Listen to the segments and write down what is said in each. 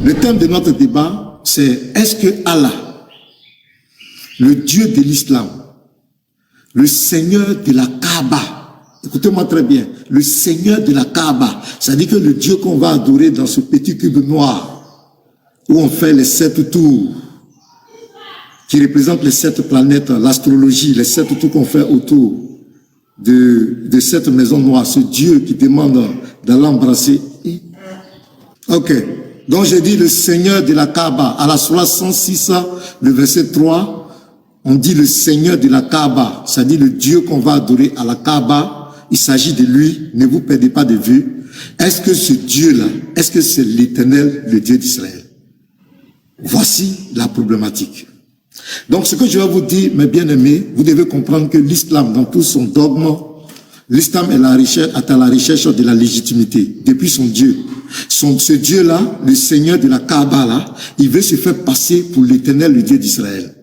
Le thème de notre débat, c'est est-ce que Allah, le Dieu de l'islam, le Seigneur de la Kaaba, écoutez-moi très bien, le Seigneur de la Kaaba, c'est-à-dire que le Dieu qu'on va adorer dans ce petit cube noir, où on fait les 7 tours, qui représentent les 7 planètes, l'astrologie, les 7 tours qu'on fait autour de cette maison noire, ce Dieu qui demande de l'embrasser. Ok, donc j'ai dit le Seigneur de la Kaaba, à la Sourate 106, le verset 3, on dit le Seigneur de la Kaaba, c'est-à-dire le Dieu qu'on va adorer à la Kaaba, il s'agit de lui, ne vous perdez pas de vue. Est-ce que ce Dieu-là, est-ce que c'est l'Éternel, le Dieu d'Israël? Voici la problématique. Donc ce que je vais vous dire, mes bien-aimés, vous devez comprendre que l'islam, dans tout son dogme, l'islam est à la recherche de la légitimité, depuis son Dieu. Ce Dieu-là, le Seigneur de la Kaaba, là, il veut se faire passer pour l'Éternel, le Dieu d'Israël.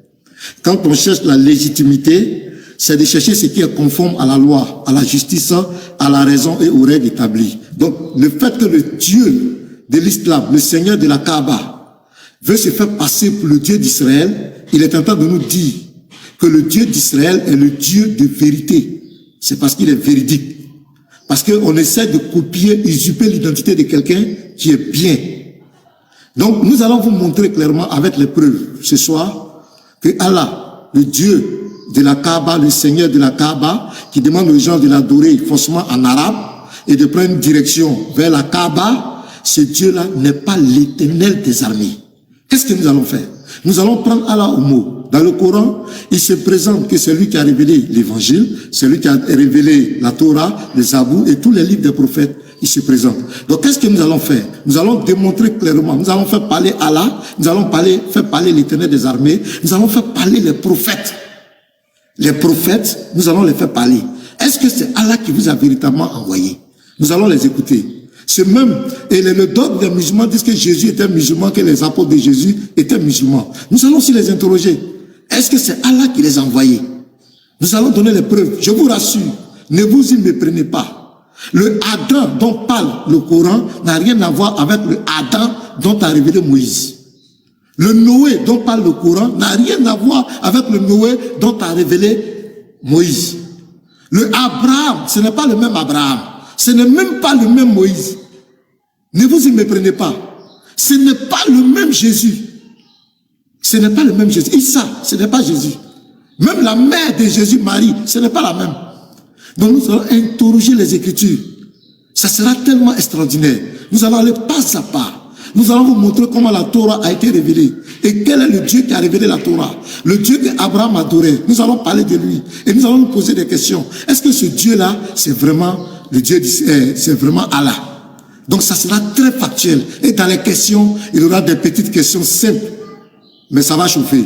Quand on cherche la légitimité, c'est de chercher ce qui est conforme à la loi, à la justice, à la raison et aux règles établies. Donc, le fait que le Dieu de l'islam, le Seigneur de la Kaaba, veut se faire passer pour le Dieu d'Israël, il est en train de nous dire que le Dieu d'Israël est le Dieu de vérité. C'est parce qu'il est véridique. Parce qu'on essaie de copier, usurper l'identité de quelqu'un qui est bien. Donc, nous allons vous montrer clairement avec les preuves ce soir que Allah, le Dieu de la Kaaba, le Seigneur de la Kaaba, qui demande aux gens de l'adorer forcément en arabe et de prendre une direction vers la Kaaba, ce Dieu-là n'est pas l'Éternel des armées. Qu'est-ce que nous allons faire? Nous allons prendre Allah au mot. Dans le Coran, il se présente que c'est lui qui a révélé l'évangile, c'est lui qui a révélé la Torah, les Zabour et tous les livres des prophètes. Il se présente. Donc, qu'est-ce que nous allons faire? Nous allons démontrer clairement, nous allons faire parler Allah, nous allons faire parler l'Éternel des armées, nous allons faire parler les prophètes. Les prophètes, nous allons les faire parler. Est-ce que c'est Allah qui vous a véritablement envoyé? Nous allons les écouter. C'est même, et le dogme des musulmans disent que Jésus était musulman, que les apôtres de Jésus étaient musulmans. Nous allons aussi les interroger. Est-ce que c'est Allah qui les a envoyés? Nous allons donner les preuves. Je vous rassure, ne vous y méprenez pas. Le Adam dont parle le Coran n'a rien à voir avec le Adam dont a révélé Moïse. Le Noé dont parle le Coran n'a rien à voir avec le Noé dont a révélé Moïse. Le Abraham, ce n'est pas le même Abraham. Ce n'est même pas le même Moïse. Ne vous y méprenez pas. Ce n'est pas le même Jésus. Ce n'est pas le même Jésus. Issa, ce n'est pas Jésus. Même la mère de Jésus, Marie, ce n'est pas la même. Donc nous allons interroger les Écritures. Ça sera tellement extraordinaire. Nous allons aller pas à pas. Nous allons vous montrer comment la Torah a été révélée. Et quel est le Dieu qui a révélé la Torah. Le Dieu qu'Abraham adorait. Nous allons parler de lui. Et nous allons nous poser des questions. Est-ce que ce Dieu-là, c'est vraiment le Dieu, c'est vraiment Allah? Donc ça sera très factuel. Et dans les questions, il y aura des petites questions simples. Mais ça va chauffer.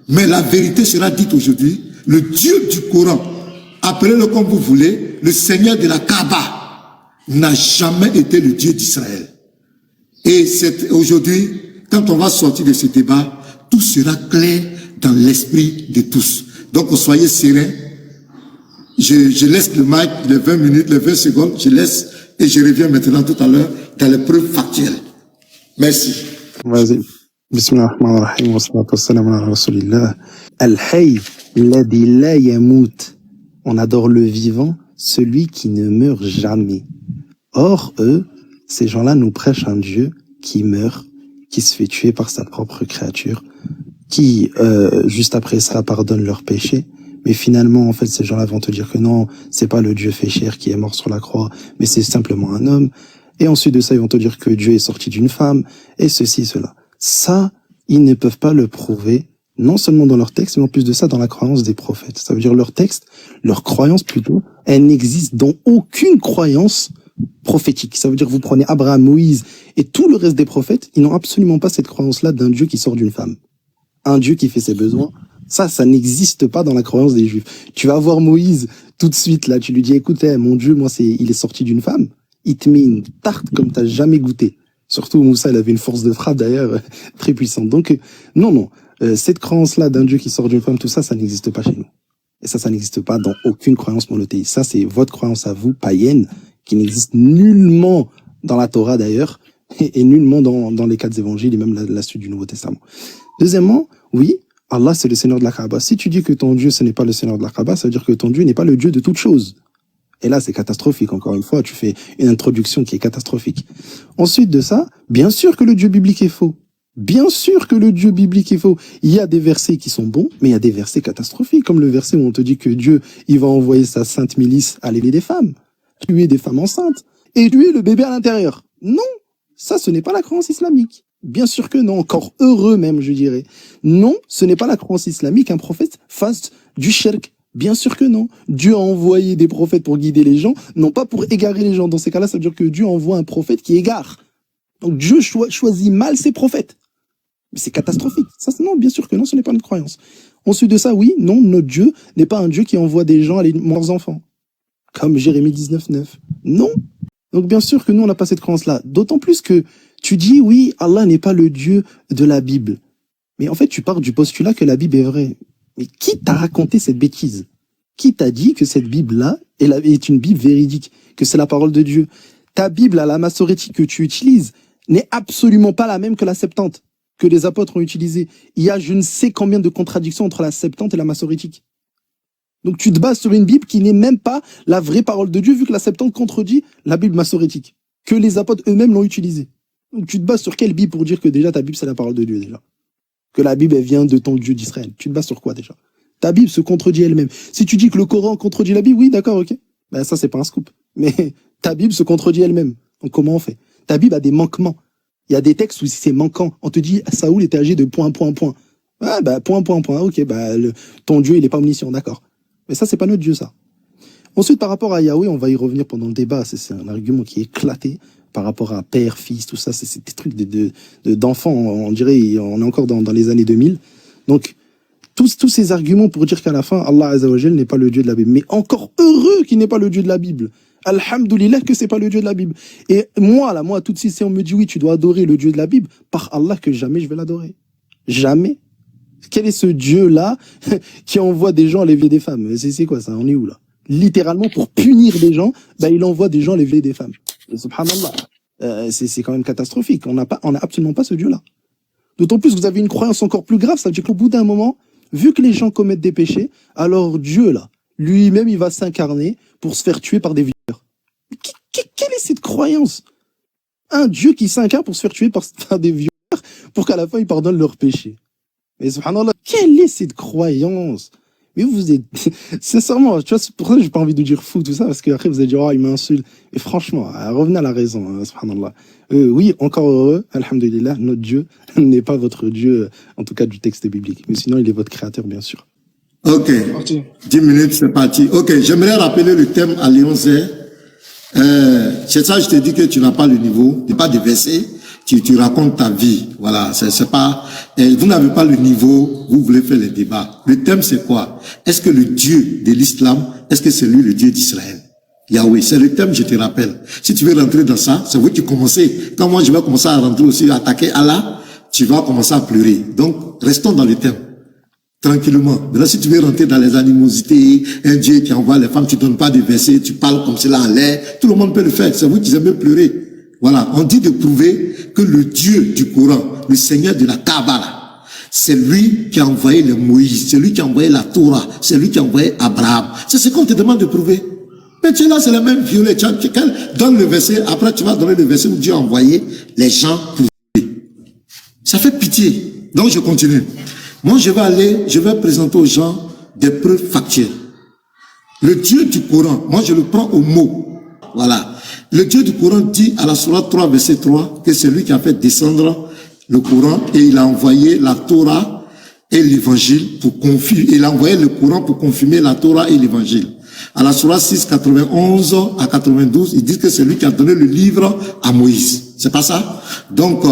Mais la vérité sera dite aujourd'hui. Le Dieu du Coran, appelez-le comme vous voulez, le Seigneur de la Kaaba, n'a jamais été le Dieu d'Israël. Et aujourd'hui, quand on va sortir de ce débat, tout sera clair dans l'esprit de tous. Donc, soyez sereins. Je laisse le mic, les 20 minutes, les 20 secondes, je laisse et je reviens maintenant tout à l'heure dans les preuves factuelles. Merci. Vas-y. Bismillahirrahmanirrahim wa salatu wassalamu ala rasulillah. Al-Hayy, ladhi la yamout. On adore le vivant, celui qui ne meurt jamais. Or, eux, ces gens-là nous prêchent un Dieu qui meurt, qui se fait tuer par sa propre créature, qui, juste après ça, pardonne leurs péchés. Mais finalement, en fait, ces gens-là vont te dire que non, c'est pas le Dieu fait chair qui est mort sur la croix, mais c'est simplement un homme. Et ensuite de ça, ils vont te dire que Dieu est sorti d'une femme, et ceci, cela. Ça, ils ne peuvent pas le prouver, non seulement dans leur texte, mais en plus de ça, dans la croyance des prophètes. Ça veut dire leur texte, leur croyance plutôt, elle n'existe dans aucune croyance prophétique. Ça veut dire que vous prenez Abraham, Moïse et tout le reste des prophètes, ils n'ont absolument pas cette croyance-là d'un Dieu qui sort d'une femme. Un Dieu qui fait ses besoins. Ça n'existe pas dans la croyance des Juifs. Tu vas voir Moïse tout de suite, là, tu lui dis, écoute, mon Dieu, moi, il est sorti d'une femme. Il te met une tarte comme t'as jamais goûté. Surtout Moussa, il avait une force de frappe d'ailleurs très puissante. Donc, non, cette croyance-là d'un Dieu qui sort d'une femme, tout ça, ça n'existe pas chez nous. Et ça n'existe pas dans aucune croyance monothéiste. Ça, c'est votre croyance à vous, païenne, qui n'existe nullement dans la Torah d'ailleurs. et nullement dans les 4 évangiles et même la suite du Nouveau Testament. Deuxièmement, oui, Allah c'est le Seigneur de la Kaaba. Si tu dis que ton Dieu ce n'est pas le Seigneur de la Kaaba, ça veut dire que ton Dieu n'est pas le Dieu de toutes choses. Et là, c'est catastrophique. Encore une fois, tu fais une introduction qui est catastrophique. Ensuite de ça, bien sûr que le Dieu biblique est faux. Bien sûr que le Dieu biblique est faux. Il y a des versets qui sont bons, mais il y a des versets catastrophiques, comme le verset où on te dit que Dieu, il va envoyer sa sainte milice à tuer des femmes, tuer des femmes enceintes, et tuer le bébé à l'intérieur. Non, ça, ce n'est pas la croyance islamique. Bien sûr que non, encore heureux même, je dirais. Non, ce n'est pas la croyance islamique qu'un prophète fasse du shirk. Bien sûr que non. Dieu a envoyé des prophètes pour guider les gens, non pas pour égarer les gens. Dans ces cas-là, ça veut dire que Dieu envoie un prophète qui égare. Donc Dieu choisit mal ses prophètes. Mais c'est catastrophique. Ça, non, bien sûr que non, ce n'est pas notre croyance. Ensuite de ça, oui, non, notre Dieu n'est pas un Dieu qui envoie des gens à leurs enfants. Comme Jérémie 19:9. Non. Donc bien sûr que nous, on n'a pas cette croyance-là. D'autant plus que tu dis, oui, Allah n'est pas le Dieu de la Bible. Mais en fait, tu pars du postulat que la Bible est vraie. Mais qui t'a raconté cette bêtise? Qui t'a dit que cette Bible-là est une Bible véridique, que c'est la parole de Dieu? Ta Bible à la massorétique que tu utilises n'est absolument pas la même que la Septante, que les apôtres ont utilisée. Il y a je ne sais combien de contradictions entre la Septante et la massorétique. Donc tu te bases sur une Bible qui n'est même pas la vraie parole de Dieu, vu que la Septante contredit la Bible massorétique, que les apôtres eux-mêmes l'ont utilisée. Donc tu te bases sur quelle Bible pour dire que déjà ta Bible c'est la parole de Dieu déjà? Que la Bible elle vient de ton Dieu d'Israël. Tu te bases sur quoi déjà? Ta Bible se contredit elle-même. Si tu dis que le Coran contredit la Bible, oui d'accord, ok. Ben ça c'est pas un scoop. Mais ta Bible se contredit elle-même. Donc comment on fait? Ta Bible a des manquements. Il y a des textes où c'est manquant. On te dit Saoul était âgé de point. Ah bah point. Ok, bah ton Dieu il est pas omniscient, d'accord. Mais ça c'est pas notre Dieu ça. Ensuite par rapport à Yahweh, on va y revenir pendant le débat. C'est un argument qui est éclaté. Par rapport à père, fils, tout ça, c'est des trucs d'enfants, on dirait, on est encore dans les années 2000. Donc, tous ces arguments pour dire qu'à la fin, Allah Azza wa Jal n'est pas le Dieu de la Bible. Mais encore heureux qu'il n'est pas le Dieu de la Bible. Alhamdoulilah que c'est pas le Dieu de la Bible. Et moi, tout de suite, si on me dit oui, tu dois adorer le Dieu de la Bible, par Allah que jamais je vais l'adorer. Jamais. Quel est ce Dieu-là qui envoie des gens à les violer des femmes? C'est quoi ça? On est où là? Littéralement, pour punir des gens, bah, il envoie des gens à les violer des femmes. Et subhanallah, c'est quand même catastrophique. On n'a absolument pas ce Dieu-là. D'autant plus que vous avez une croyance encore plus grave, ça veut dire qu'au bout d'un moment, vu que les gens commettent des péchés, alors Dieu là, lui-même, il va s'incarner pour se faire tuer par des violeurs. Quelle est cette croyance? Un Dieu qui s'incarne pour se faire tuer par des violeurs, pour qu'à la fin, il pardonne leurs péchés. Mais subhanallah, quelle est cette croyance? Mais vous êtes, sincèrement, tu vois, c'est pour ça que j'ai pas envie de dire fou, tout ça, parce qu'après vous allez dire, oh, il m'insulte. Et franchement, revenez à la raison, hein, subhanallah. Oui, encore heureux, alhamdulillah, notre Dieu n'est pas votre Dieu, en tout cas du texte biblique. Mais sinon, il est votre créateur, bien sûr. Ok. 10 minutes, c'est parti. Ok, j'aimerais rappeler le thème Alliance. C'est ça, je te dis que tu n'as pas le niveau, tu n'as pas de verset. Tu racontes ta vie, voilà, c'est pas, vous n'avez pas le niveau, vous voulez faire les débats. Le thème c'est quoi? Est-ce que le Dieu de l'islam, est-ce que c'est lui le Dieu d'Israël? Yahweh, c'est le thème, je te rappelle. Si tu veux rentrer dans ça, c'est vous qui commencez. Quand moi je vais commencer à rentrer aussi, à attaquer Allah, tu vas commencer à pleurer. Donc, restons dans le thème. Tranquillement. Maintenant, si tu veux rentrer dans les animosités, un Dieu qui envoie les femmes, tu donnes pas de versets, tu parles comme cela en l'air, tout le monde peut le faire. C'est vous qui aimez pleurer. Voilà, on dit de prouver que le Dieu du Coran, le Seigneur de la Kaaba, c'est lui qui a envoyé le Moïse, c'est lui qui a envoyé la Torah, c'est lui qui a envoyé Abraham. C'est ce qu'on te demande de prouver. Mais tu es là, c'est la même violet. Donne le verset, après tu vas donner le verset où Dieu a envoyé les gens pour violer. Ça fait pitié. Donc je continue. Moi je vais présenter aux gens des preuves factuelles. Le Dieu du Coran, moi je le prends au mot. Voilà. Le Dieu du Coran dit à la sourate 3, verset 3, que c'est lui qui a fait descendre le Coran et il a envoyé la Torah et l'évangile pour confirmer. Il a envoyé le Coran pour confirmer la Torah et l'évangile. À la sourate 6, 91 à 92, il dit que c'est lui qui a donné le livre à Moïse. C'est pas ça? Donc,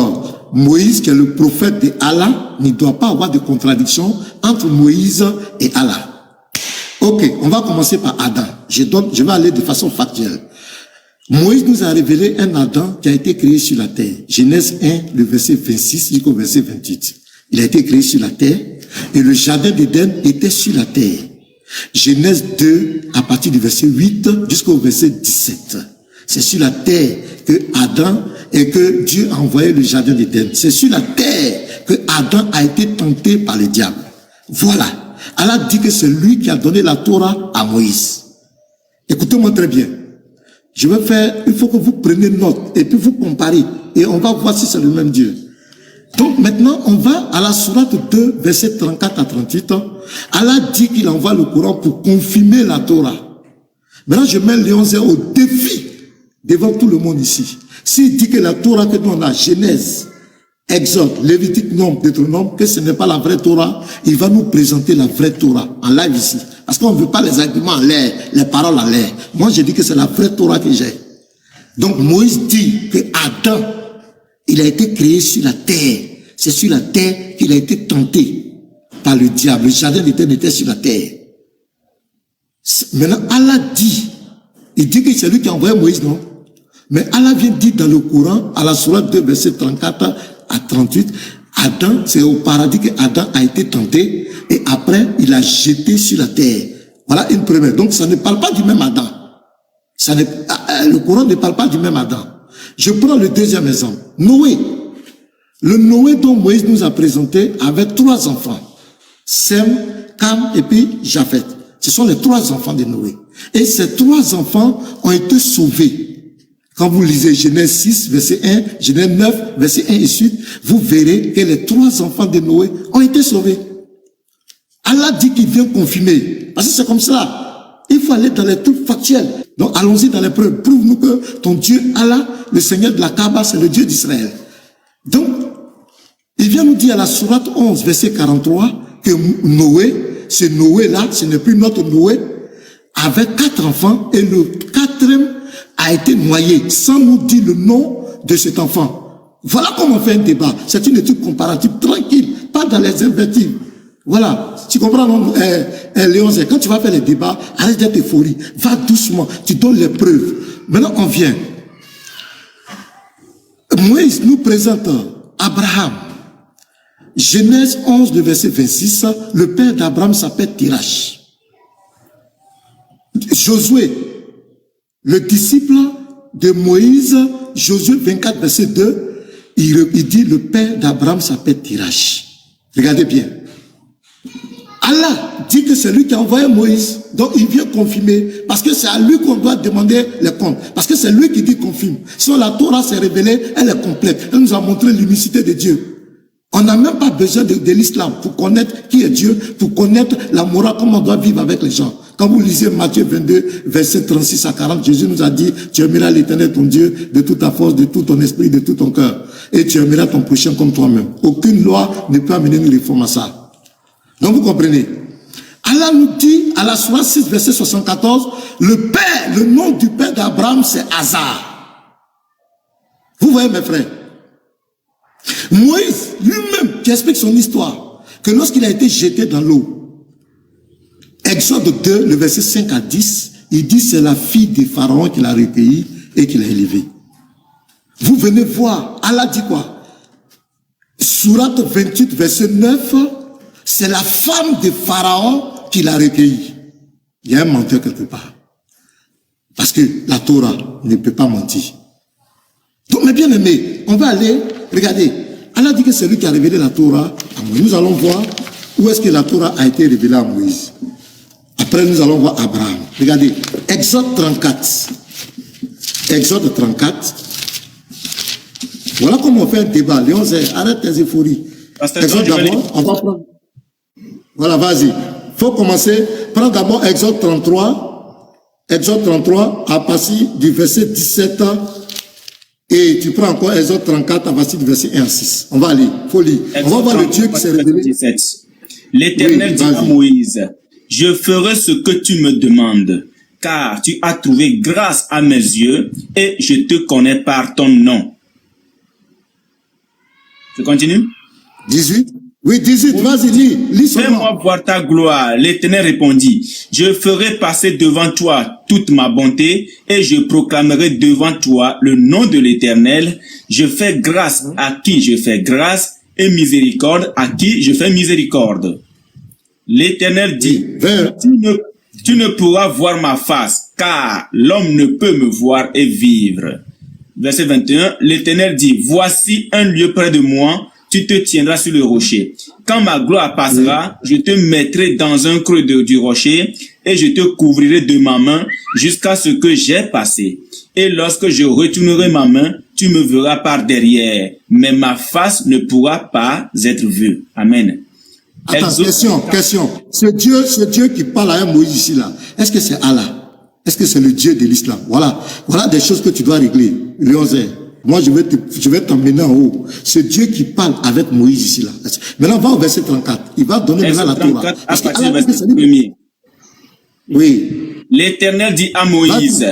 Moïse, qui est le prophète de Allah, ne doit pas avoir de contradiction entre Moïse et Allah. Ok, on va commencer par Adam. Je vais aller de façon factuelle. Moïse nous a révélé un Adam qui a été créé sur la terre. Genèse 1, le verset 26 jusqu'au verset 28. Il a été créé sur la terre et le jardin d'Éden était sur la terre. Genèse 2, à partir du verset 8 jusqu'au verset 17. C'est sur la terre que Adam et que Dieu a envoyé le jardin d'Éden. C'est sur la terre que Adam a été tenté par le diable. Voilà. Allah dit que c'est lui qui a donné la Torah à Moïse. Écoutez-moi très bien. Je vais faire, il faut que vous preniez note et puis vous comparez et on va voir si c'est le même Dieu. Donc maintenant, on va à la sourate 2, versets 34 à 38. Allah dit qu'il envoie le Coran pour confirmer la Torah. Maintenant, je mets Léon Zé au défi devant tout le monde ici. S'il dit que la Torah que nous on a, Genèse, Exode, Lévitique, Nombre, Deutéronome, que ce n'est pas la vraie Torah, il va nous présenter la vraie Torah en live ici. Parce qu'on ne veut pas les arguments en l'air, les paroles en l'air. Moi, je dis que c'est la vraie Torah que j'ai. Donc, Moïse dit que Adam, il a été créé sur la terre. C'est sur la terre qu'il a été tenté par le diable. Le jardin d'Éden était sur la terre. Maintenant, Allah dit, il dit que c'est lui qui a envoyé Moïse, non? Mais Allah vient dire dans le Coran, à la sourate 2, verset 34 à 38, Adam, c'est au paradis que Adam a été tenté, et après, il a jeté sur la terre. Voilà une première. Donc, ça ne parle pas du même Adam. Le Coran ne parle pas du même Adam. Je prends le deuxième exemple. Noé. Le Noé dont Moïse nous a présenté avait 3 enfants. Sem, Cam et puis Japheth. Ce sont les 3 enfants de Noé. Et ces 3 enfants ont été sauvés. Quand vous lisez Genèse 6, verset 1, Genèse 9, verset 1 et suite, vous verrez que les 3 enfants de Noé ont été sauvés. Allah dit qu'il vient confirmer. Parce que c'est comme ça. Il faut aller dans les trucs factuels. Donc allons-y dans les preuves. Prouve-nous que ton Dieu, Allah, le Seigneur de la Kaaba, c'est le Dieu d'Israël. Donc, il vient nous dire à la sourate 11, verset 43, que Noé, ce Noé-là, ce n'est plus notre Noé, avait 4 enfants et le 4e a été noyé sans nous dire le nom de cet enfant. Voilà comment on fait un débat. C'est une étude comparative tranquille, pas dans les invectives. Voilà. Tu comprends, non, Léon, quand tu vas faire les débats, arrête d'être euphorie. Va doucement. Tu donnes les preuves. Maintenant, on vient. Moïse nous présente Abraham. Genèse 11, le verset 26, le père d'Abraham s'appelle Tirash. Josué, le disciple de Moïse, Josué 24, verset 2, il dit le père d'Abraham s'appelle Tirash. Regardez bien. Allah dit que c'est lui qui a envoyé Moïse. Donc il vient confirmer. Parce que c'est à lui qu'on doit demander les comptes. Parce que c'est lui qui dit confirme. Si la Torah s'est révélée, elle est complète. Elle nous a montré l'unicité de Dieu. On n'a même pas besoin de l'islam pour connaître qui est Dieu, pour connaître la morale, comment on doit vivre avec les gens. Quand vous lisez Matthieu 22, verset 36 à 40, Jésus nous a dit, tu aimeras l'Éternel ton Dieu de toute ta force, de tout ton esprit, de tout ton cœur. Et tu aimeras ton prochain comme toi-même. Aucune loi ne peut amener une réforme à ça. Donc vous comprenez. Allah nous dit, à la sourate 6, verset 74, le nom du père d'Abraham, c'est Hazar. Vous voyez mes frères. Moïse lui-même qui explique son histoire, que lorsqu'il a été jeté dans l'eau, Exode 2, le verset 5 à 10, il dit c'est la fille de Pharaon qu'il a recueillie et qu'il a élevée. Vous venez voir, Allah dit quoi? Sourate 28, verset 9, c'est la femme de Pharaon qu'il a recueillie. Il y a un menteur quelque part. Parce que la Torah ne peut pas mentir. Donc mes bien-aimés, on va aller, regardez, Allah dit que c'est lui qui a révélé la Torah à Moïse. Nous allons voir où est-ce que la Torah a été révélée à Moïse. Après, nous allons voir Abraham. Regardez, Exode 34. Exode 34. Voilà comment on fait un débat. Léon, arrête tes euphories. Exode d'abord, on va prendre. Voilà, vas-y. Il faut commencer. Prends d'abord Exode 33. Exode 33, à partir du verset 17. Et tu prends encore Exode 34 à partir du verset 1 à 6. On va aller, faut lire. On va voir le Dieu qui s'est révélé. L'Éternel dit à Moïse, je ferai ce que tu me demandes, car tu as trouvé grâce à mes yeux et je te connais par ton nom. Je continue? 18. Oui, 18, vas-y, lis Fais-moi voir ta gloire. L'Éternel répondit, je ferai passer devant toi toute ma bonté et je proclamerai devant toi le nom de l'Éternel. Je fais grâce à qui je fais grâce et miséricorde à qui je fais miséricorde. L'Éternel dit, tu ne pourras voir ma face, car l'homme ne peut me voir et vivre. verset 21, l'Éternel dit, voici un lieu près de moi, tu te tiendras sur le rocher. Quand ma gloire passera, je te mettrai dans un creux du rocher et je te couvrirai de ma main jusqu'à ce que j'ai passé. Et lorsque je retournerai ma main, tu me verras par derrière, mais ma face ne pourra pas être vue. Amen. Attends, question. Ce Dieu qui parle à Moïse ici, là, est-ce que c'est Allah? Est-ce que c'est le Dieu de l'islam? Voilà des choses que tu dois régler. Léonzé, moi je vais t'emmener en haut. Ce Dieu qui parle avec Moïse ici, là. Maintenant, va au verset 34. Il va donner maintenant la Torah. Parce que verset 1er. Oui. L'Éternel dit à Moïse,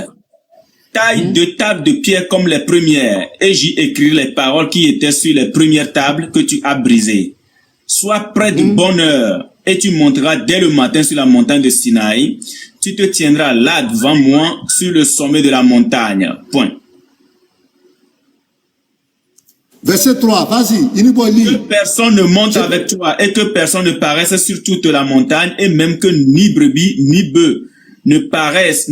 taille deux tables de pierre comme les premières, et j'y écrirai les paroles qui étaient sur les premières tables que tu as brisées. Sois prêt de bonne heure, et tu monteras dès le matin sur la montagne de Sinaï. Tu te tiendras là devant moi sur le sommet de la montagne. Point. Verset 3, vas-y, Iniboy, que personne ne monte avec toi et que personne ne paraisse sur toute la montagne, et même que ni brebis ni bœufs ne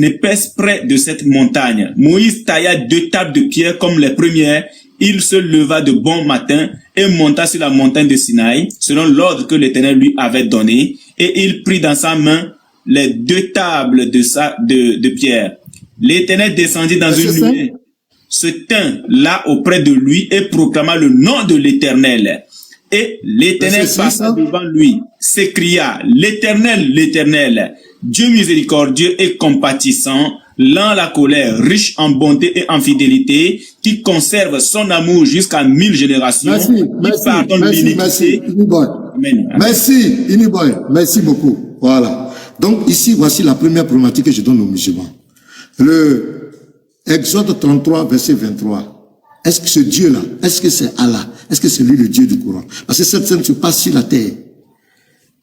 pèsent près de cette montagne. Moïse tailla deux tables de pierre comme les premières. Il se leva de bon matin et monta sur la montagne de Sinaï, selon l'ordre que l'Éternel lui avait donné, et il prit dans sa main les deux tables de pierre. L'Éternel descendit dans une nuée, se tint là auprès de lui et proclama le nom de l'Éternel. Et l'Éternel passa devant lui, s'écria, l'Éternel, l'Éternel, Dieu miséricordieux et compatissant, lent à la colère, riche en bonté et en fidélité, qui conserve son amour jusqu'à 1000 générations, merci, Iniboy, merci beaucoup. Voilà. Donc ici, voici la première problématique que je donne aux musulmans. Le Exode 33, verset 23. Est-ce que ce Dieu-là, est-ce que c'est Allah? Est-ce que c'est lui le Dieu du Coran? Parce que cette scène se passe sur la terre.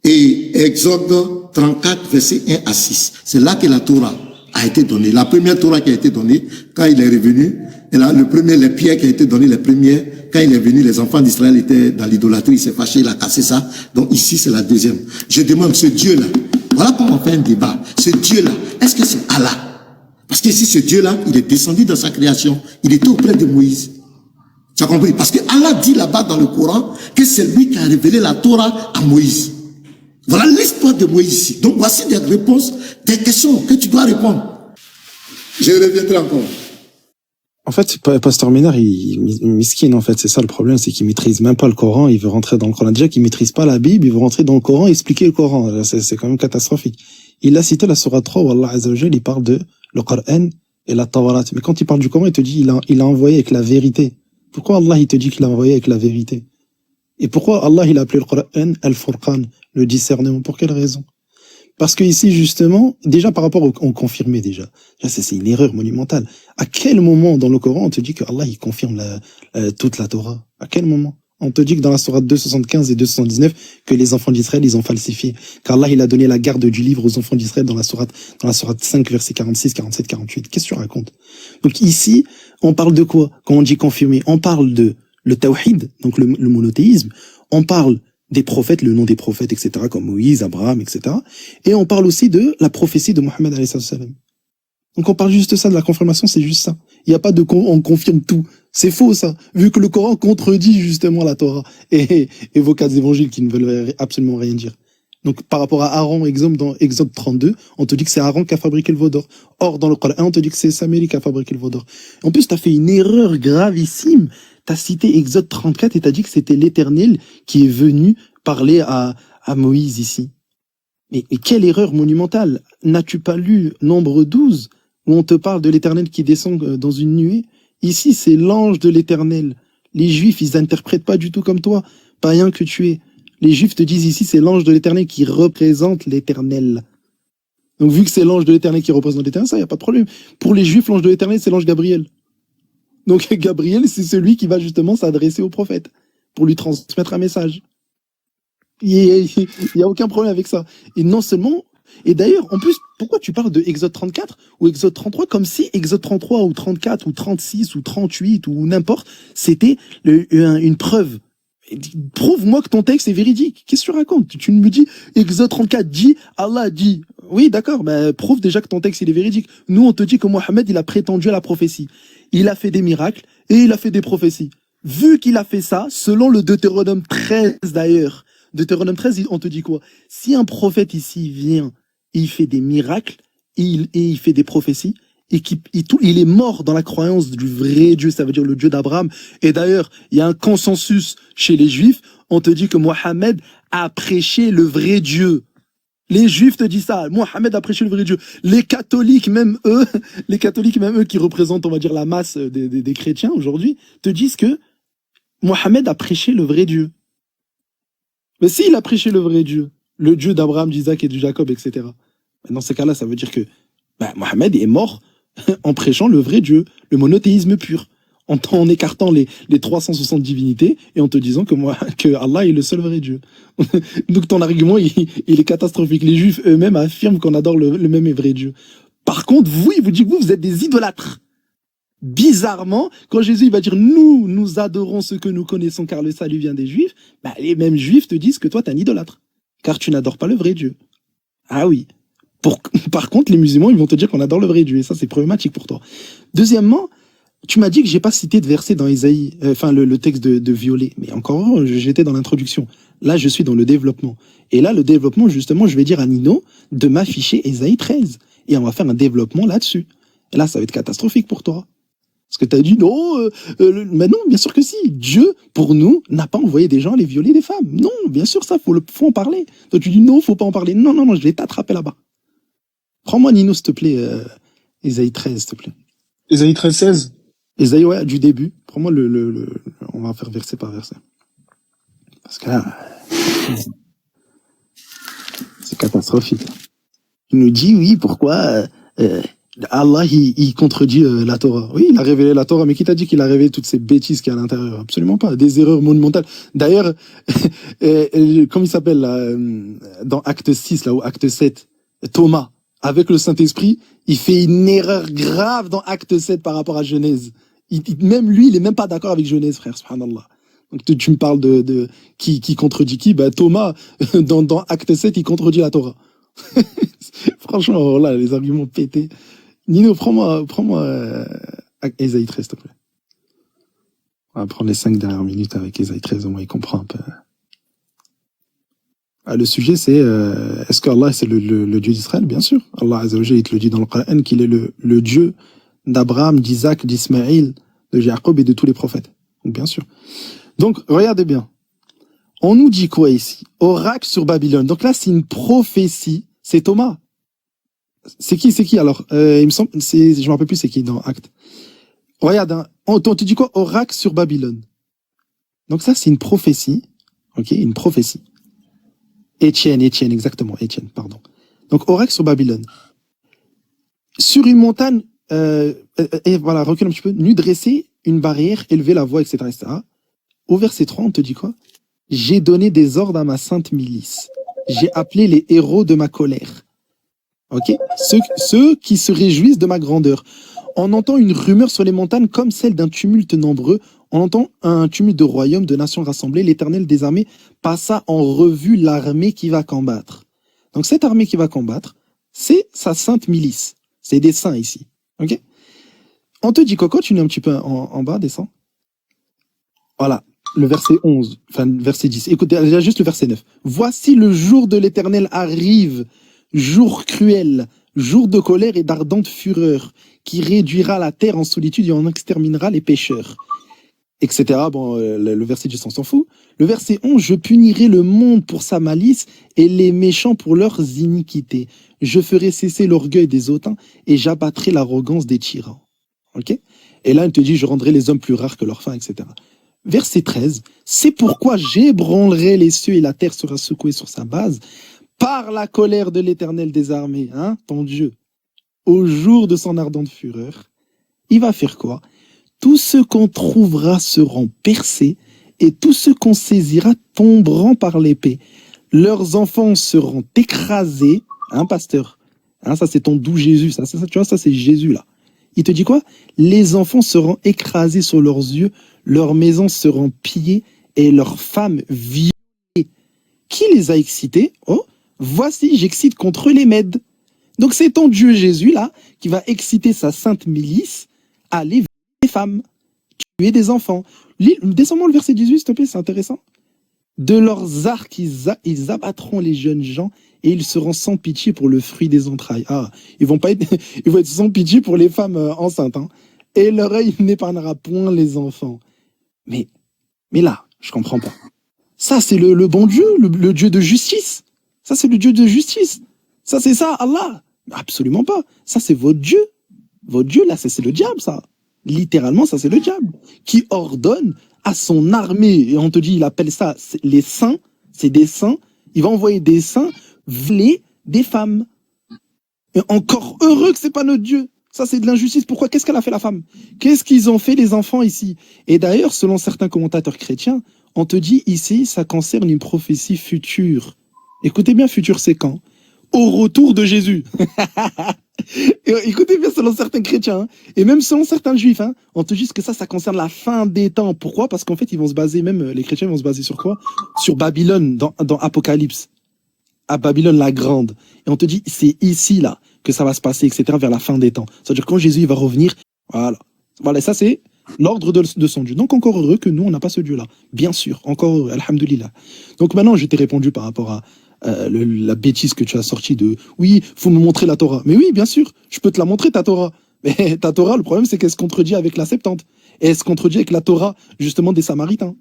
Et Exode 34, verset 1 à 6. C'est là que la Torah a été donnée. La première Torah qui a été donnée, quand il est revenu, et là, les pierres qui ont été données, les premières, quand il est venu, les enfants d'Israël étaient dans l'idolâtrie, il s'est fâché, il a cassé ça. Donc ici, c'est la deuxième. Je demande, ce Dieu-là, voilà comment on fait un débat. Ce Dieu-là, est-ce que c'est Allah? Parce qu'ici, ce Dieu-là, il est descendu dans sa création. Il était auprès de Moïse. Tu as compris? Parce que Allah dit là-bas dans le Coran que c'est lui qui a révélé la Torah à Moïse. Voilà l'histoire de Moïse ici. Donc voici des réponses, des questions que tu dois répondre. Je reviendrai encore. En fait, Pasteur Ménard, miskin, en fait, c'est ça le problème, c'est qu'il maîtrise même pas le Coran, il veut rentrer dans le Coran. Déjà qu'il maîtrise pas la Bible, il veut rentrer dans le Coran et expliquer le Coran. C'est quand même catastrophique. Il a cité la sourate 3 où Allah Azza wa Jal, il parle de le Coran et la Tawrat. Mais quand il parle du Coran, il te dit, il a envoyé avec la vérité. Pourquoi Allah, il te dit qu'il a envoyé avec la vérité? Et pourquoi Allah, il a appelé le Coran Al-Furqan, le discernement? Pour quelle raison? Parce que ici, justement, déjà par rapport au confirmé, déjà c'est une erreur monumentale. À quel moment dans le Coran on te dit que Allah il confirme toute la Torah? À quel moment? On te dit que dans la sourate 275 et 279 que les enfants d'Israël ils ont falsifié, qu'Allah il a donné la garde du livre aux enfants d'Israël dans la sourate 5 versets 46, 47, 48. Qu'est-ce que tu racontes? Donc ici, on parle de quoi quand on dit confirmé? On parle de le tawhid, donc le monothéisme. On parle des prophètes, le nom des prophètes, etc., comme Moïse, Abraham, etc. Et on parle aussi de la prophétie de Mohammed alayhi salam. Donc on parle juste de ça, de la confirmation, c'est juste ça. Il n'y a pas de on confirme tout. C'est faux ça, vu que le Coran contredit justement la Torah et vos quatre évangiles qui ne veulent absolument rien dire. Donc par rapport à Aaron, exemple dans Exode 32, on te dit que c'est Aaron qui a fabriqué le veau d'or. Or dans le Coran, on te dit que c'est Samuel qui a fabriqué le veau d'or. En plus, tu as fait une erreur gravissime. T'as cité Exode 34 et t'as dit que c'était l'Éternel qui est venu parler à Moïse ici. Mais quelle erreur monumentale! N'as-tu pas lu Nombre 12 où on te parle de l'Éternel qui descend dans une nuée? Ici, c'est l'ange de l'Éternel. Les Juifs, ils interprètent pas du tout comme toi, païen que tu es. Les Juifs te disent ici, c'est l'ange de l'Éternel qui représente l'Éternel. Donc vu que c'est l'ange de l'Éternel qui représente l'Éternel, ça, y a pas de problème. Pour les Juifs, l'ange de l'Éternel, c'est l'ange Gabriel. Donc Gabriel, c'est celui qui va justement s'adresser au prophète pour lui transmettre un message. Il y a aucun problème avec ça. Et non seulement, et d'ailleurs, en plus, pourquoi tu parles de Exode 34 ou Exode 33 comme si Exode 33 ou 34 ou 36 ou 38 ou n'importe, c'était une preuve. Prouve-moi que ton texte est véridique. Qu'est-ce que tu racontes? Tu me dis, Exode 34 dit, Allah dit. Oui, d'accord, mais prouve déjà que ton texte il est véridique. Nous, on te dit que Mohammed, il a prétendu à la prophétie. il a fait des miracles et il a fait des prophéties. Vu qu'il a fait ça, selon le Deutéronome 13 d'ailleurs, Deutéronome 13, on te dit quoi? Si un prophète ici vient, il fait des miracles, et il fait des prophéties, et il est mort dans la croyance du vrai Dieu, ça veut dire le Dieu d'Abraham. Et d'ailleurs, il y a un consensus chez les Juifs, on te dit que Mohammed a prêché le vrai Dieu. Les Juifs te disent ça, Mohammed a prêché le vrai Dieu. Les catholiques, même eux qui représentent, on va dire, la masse des chrétiens aujourd'hui, te disent que Mohammed a prêché le vrai Dieu. Mais s'il a prêché le vrai Dieu, le Dieu d'Abraham, d'Isaac et de Jacob, etc., dans ces cas-là, ça veut dire que Mohammed est mort en prêchant le vrai Dieu, le monothéisme pur, en écartant les 360 divinités et en te disant que Allah est le seul vrai Dieu. Donc ton argument, il est catastrophique. Les Juifs eux-mêmes affirment qu'on adore le même et vrai Dieu. Par contre, il vous dit que vous êtes des idolâtres. Bizarrement, quand Jésus il va dire nous adorons ce que nous connaissons car le salut vient des Juifs, les mêmes Juifs te disent que toi t'es un idolâtre car tu n'adores pas le vrai Dieu. Ah oui. Par contre, les musulmans ils vont te dire qu'on adore le vrai Dieu et ça c'est problématique pour toi. Deuxièmement, tu m'as dit que j'ai pas cité de verset dans Isaïe, le texte de violer. Mais encore, j'étais dans l'introduction. Là, je suis dans le développement. Et là, le développement, justement, je vais dire à Nino de m'afficher Isaïe 13 et on va faire un développement là-dessus. Et là, ça va être catastrophique pour toi. Parce que tu as dit non, mais non, bien sûr que si. Dieu, pour nous, n'a pas envoyé des gens aller violer des femmes. Non, bien sûr, ça, faut en parler. Toi, tu dis non, faut pas en parler. Non, je vais t'attraper là-bas. Prends-moi, Nino, s'il te plaît, Isaïe 13, s'il te plaît. Isaïe 13, 16. Isaïe, ouais, du début. Prends-moi on va faire verset par verset. Parce que là, c'est catastrophique. Il nous dit, oui, pourquoi, Allah, il contredit la Torah. Oui, il a révélé la Torah, mais qui t'a dit qu'il a révélé toutes ces bêtises qu'il y a à l'intérieur? Absolument pas. Des erreurs monumentales. D'ailleurs, comme il s'appelle, là, dans Acte 6, là, ou Acte 7, Thomas, avec le Saint-Esprit, il fait une erreur grave dans Acte 7 par rapport à Genèse. Même lui, il est même pas d'accord avec Genèse, frère, subhanallah. Donc tu me parles de qui contredit qui? Thomas, dans Acte 7, il contredit la Torah. Franchement, là, les arguments pétés. Nino, prends-moi Isaïe 13, s'il te plaît. On va prendre les 5 dernières minutes avec Isaïe 13, au moins il comprend un peu. Le sujet, c'est est-ce que Allah c'est le Dieu d'Israël? Bien sûr. Allah Azza wa Jalla, il te le dit dans le Coran qu'il est le Dieu d'Abraham, d'Isaac, d'Ismaïl, de Jacob et de tous les prophètes. Donc, bien sûr. Donc, regardez bien. On nous dit quoi ici? Oracle sur Babylone. Donc là, c'est une prophétie. C'est Thomas. C'est qui alors? Il me semble, je me rappelle plus c'est qui dans Acte. Regarde, hein, on te dit quoi? Oracle sur Babylone. Donc ça, c'est une prophétie. Ok, une prophétie. Étienne, exactement, Étienne, pardon. Donc, oracle sur Babylone. Sur une montagne, et voilà, recule un petit peu, nu dresser une barrière, élever la voix, etc., etc. Au verset 3, on te dit quoi? J'ai donné des ordres à ma sainte milice. J'ai appelé les héros de ma colère. Ok? Ceux qui se réjouissent de ma grandeur. On entend une rumeur sur les montagnes comme celle d'un tumulte nombreux. On entend un tumulte de royaumes, de nations rassemblées. L'Éternel des armées passa en revue l'armée qui va combattre. Donc cette armée qui va combattre, c'est sa sainte milice. C'est des saints ici. Ok? On te dit quoi? Continue un petit peu en bas, descends. Voilà. Le verset 11, enfin verset 10. Écoutez, déjà juste le verset 9. Voici le jour de l'Éternel arrive, jour cruel, jour de colère et d'ardente fureur, qui réduira la terre en solitude et en exterminera les pécheurs. Etc. Bon, le verset 10, on s'en fout. Le verset 11, je punirai le monde pour sa malice et les méchants pour leurs iniquités. Je ferai cesser l'orgueil des hautains et j'abattrai l'arrogance des tyrans. Ok? Et là, il te dit, je rendrai les hommes plus rares que leurs fins, etc. Verset 13, c'est pourquoi j'ébranlerai les cieux et la terre sera secouée sur sa base par la colère de l'Éternel des armées, hein, ton Dieu. Au jour de son ardente fureur, il va faire quoi? Tous ceux qu'on trouvera seront percés et tous ceux qu'on saisira tomberont par l'épée. Leurs enfants seront écrasés, hein, pasteur? Hein, ça c'est ton doux Jésus, ça, tu vois, ça c'est Jésus là. Il te dit quoi? Les enfants seront écrasés sur leurs yeux, leurs maisons seront pillées et leurs femmes violées. Qui les a excités? Oh, voici, j'excite contre les Mèdes. Donc c'est ton Dieu Jésus là qui va exciter sa sainte milice à aller violer femmes, tuer des enfants. Descends-moi le verset 18, s'il te plaît, c'est intéressant. De leurs arcs, ils abattront les jeunes gens et ils seront sans pitié pour le fruit des entrailles. Ah, ils vont être sans pitié pour les femmes enceintes. Hein. Et leur œil n'épargnera point les enfants. Mais là, je comprends pas. Ça, c'est le bon Dieu, le Dieu de justice. Ça, c'est le Dieu de justice. Ça, c'est ça, Allah. Absolument pas. Ça, c'est votre Dieu. Votre Dieu, là, c'est le diable, ça. Littéralement, ça, c'est le diable. Qui ordonne à son armée, et on te dit, il appelle ça les saints, c'est des saints. Il va envoyer des saints violer des femmes. Et encore heureux que c'est pas notre Dieu. Ça, c'est de l'injustice. Pourquoi? Qu'est-ce qu'elle a fait, la femme? Qu'est-ce qu'ils ont fait, les enfants, ici? Et d'ailleurs, selon certains commentateurs chrétiens, on te dit ici, ça concerne une prophétie future. Écoutez bien, futur, c'est quand? Au retour de Jésus. Écoutez bien, selon certains chrétiens, hein, et même selon certains juifs, hein, on te dit que ça concerne la fin des temps. Pourquoi? Parce qu'en fait, ils vont se baser, même les chrétiens vont se baser sur quoi? Sur Babylone, dans Apocalypse. À Babylone la Grande. Et on te dit, c'est ici, là, que ça va se passer, etc., vers la fin des temps. C'est-à-dire quand Jésus il va revenir, voilà. Voilà, ça c'est l'ordre de son Dieu. Donc encore heureux que nous, on n'a pas ce Dieu-là. Bien sûr, encore heureux, alhamdoulilah. Donc maintenant, je t'ai répondu par rapport à la bêtise que tu as sortie de « Oui, faut me montrer la Torah ». Mais oui, bien sûr, je peux te la montrer, ta Torah. Mais ta Torah, le problème, c'est qu'elle se contredit avec la Septante. Et elle se contredit avec la Torah, justement, des Samaritains.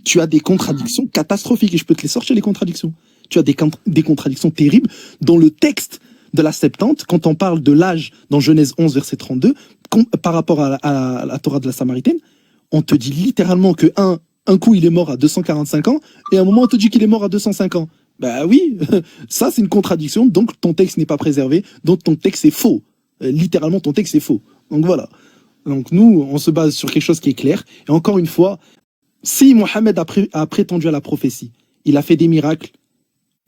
Tu as des contradictions catastrophiques, et je peux te les sortir, les contradictions. Tu as des contradictions terribles dans le texte de la Septante, quand on parle de l'âge dans Genèse 11, verset 32, par rapport à la Torah de la Samaritaine, on te dit littéralement que un coup, il est mort à 245 ans, et à un moment, on te dit qu'il est mort à 205 ans. Ben oui, ça c'est une contradiction, donc ton texte n'est pas préservé, donc ton texte est faux. Littéralement, ton texte est faux. Donc voilà. Donc nous, on se base sur quelque chose qui est clair. Et encore une fois, si Mohammed a prétendu à la prophétie, il a fait des miracles,